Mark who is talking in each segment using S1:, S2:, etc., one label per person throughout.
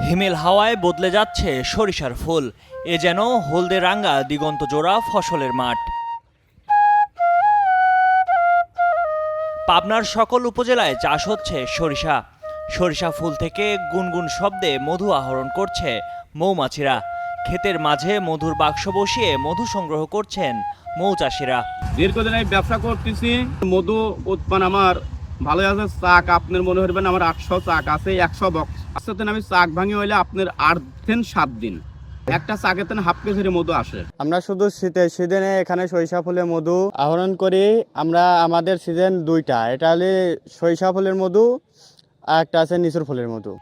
S1: হিমেল হাওয়ায় বদলে যাচ্ছে সরিষার ফুল। এ যেন হলদে রাঙ্গা দিগন্ত জোড়া ফসলের মাঠ। পাবনার সকল উপজেলায় চাষ হচ্ছে সরিষা। সরিষা ফুল থেকে গুনগুন শব্দে মধু আহরণ করছে মৌমাছিরা। ক্ষেতের মাঝে মধুর বাক্স বসিয়ে মধু সংগ্রহ করছেন মৌচাষিরা।
S2: দীর্ঘদিন আমি ব্যবসা করতেছি, মধু উৎপাদন আমার ভালো আছে। চাক আপনার মনে করবেন আমার 800 চাক আছে, 100 বক্স আসতে আমি চাক ভাঙি হইলে আপনার 8 দিন 7 দিন একটা চাকেতে হাফ কেজির মধু আসে।
S3: আমরা শুধু সিজনে এখানে সরিষা ফুলের মধু আহরণ করি। আমরা আমাদের সিজন দুইটা, এটা হলে সরিষা ফুলের মধু আর একটা আছে নিচুর ফুলের মধু।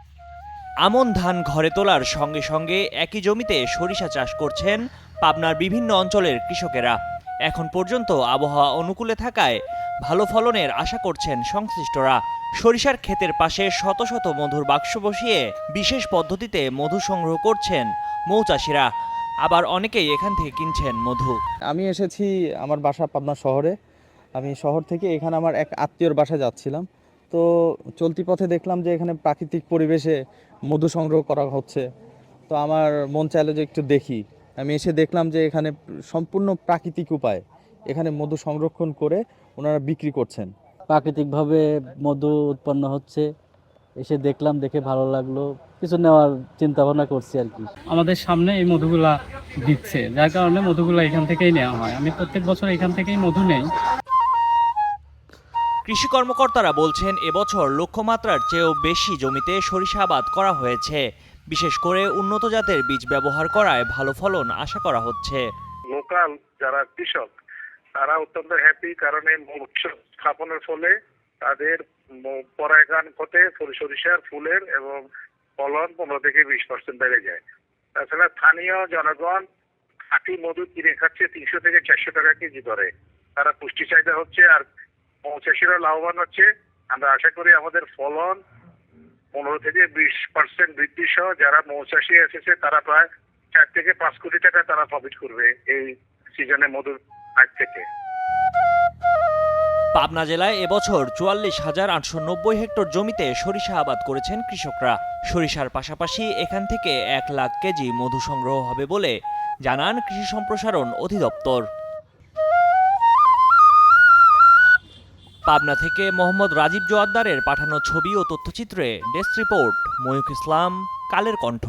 S1: আমন ধান ঘরে তোলার সঙ্গে সঙ্গে একই জমিতে সরিষা চাষ করছেন পাবনার বিভিন্ন অঞ্চলের কৃষকেরা। এখন পর্যন্ত আবহাওয়া অনুকূলে থাকায় ভালো ফলনের আশা করছেন সংশ্লিষ্টরা। সরিষার ক্ষেতের পাশে শত শত মধুর বাক্স বসিয়ে বিশেষ পদ্ধতিতে মধু সংগ্রহ করছেন মৌচাষিরা। আবার অনেকেই এখান থেকে কিনছেন মধু।
S4: আমি এসেছি আমার বাসা পাবনা শহরে। আমি শহর থেকে এখানে আমার এক আত্মীয়র বাসায় যাচ্ছিলাম, তো চলতি পথে দেখলাম যে এখানে প্রাকৃতিক পরিবেশে মধু সংগ্রহ করা হচ্ছে। তো আমার মন চাইলো যে একটু দেখি। আমি এসে দেখলাম যে এখানে সম্পূর্ণ প্রাকৃতিক উপায় এখানে মধু সংরক্ষণ করে ওনারা বিক্রি করছেন।
S5: প্রাকৃতিকভাবে মধু উৎপন্ন হচ্ছে, এসে দেখলাম, দেখে ভালো লাগলো, কিছু নেওয়ার চিন্তা ভাবনা করছি আর কি।
S6: আমাদের সামনে এই মধুগুলা দিচ্ছে, যার কারণে মধুগুলা এখান থেকেই নেওয়া হয়। আমি প্রত্যেক বছর এখান থেকেই মধু নেই।
S1: কৃষি কর্মকর্তারা বলছেন এবছর লক্ষ্যমাত্রার চেয়েও বেশি জমিতে সরিষা আবাদ করা হয়েছে। বিশেষ করে উন্নত জাতের বীজ ব্যবহার করায় ভালো ফলন আশা করা হচ্ছে।
S7: লোকাল যারা কৃষক তারা অত্যন্ত হ্যাপি, কারণ এই উৎসব স্থাপনের ফলে তাদের পরাগায়ন হতে সরিষার ফুলের এবং ফলন 15 থেকে 20% বেড়ে যায়। তাছাড়া স্থানীয় জনগণ খাঁটি মধু কিনে খাচ্ছে 300 থেকে 400 টাকা কেজি দরে। তারা পুষ্টি চাহিদা হচ্ছে আর মৌচাষিরা লাভবান হচ্ছে। আমরা আশা করি আমাদের ফলন 15 থেকে 20% বৃদ্ধি সহ যারা মৌচাষী এসেছে তারা প্রায় 4 থেকে 5 কোটি টাকা তারা প্রফিট করবে এই সিজনে মধুর আগ থেকে।
S1: পাবনা জেলায় এবছর 44,890 হেক্টর জমিতে সরিষা আবাদ করেছেন কৃষকরা। সরিষার পাশাপাশি এখান থেকে 1 লাখ কেজি মধু সংগ্রহ হবে বলে জানান কৃষি সম্প্রসারণ অধিদপ্তর। পাবনা থেকে মোহাম্মদ রাজীব জোয়াদ্দারের পাঠানো ছবি ও তথ্যচিত্রে ডেস্ক রিপোর্ট, ময়ূখ ইসলাম, কালের কণ্ঠ।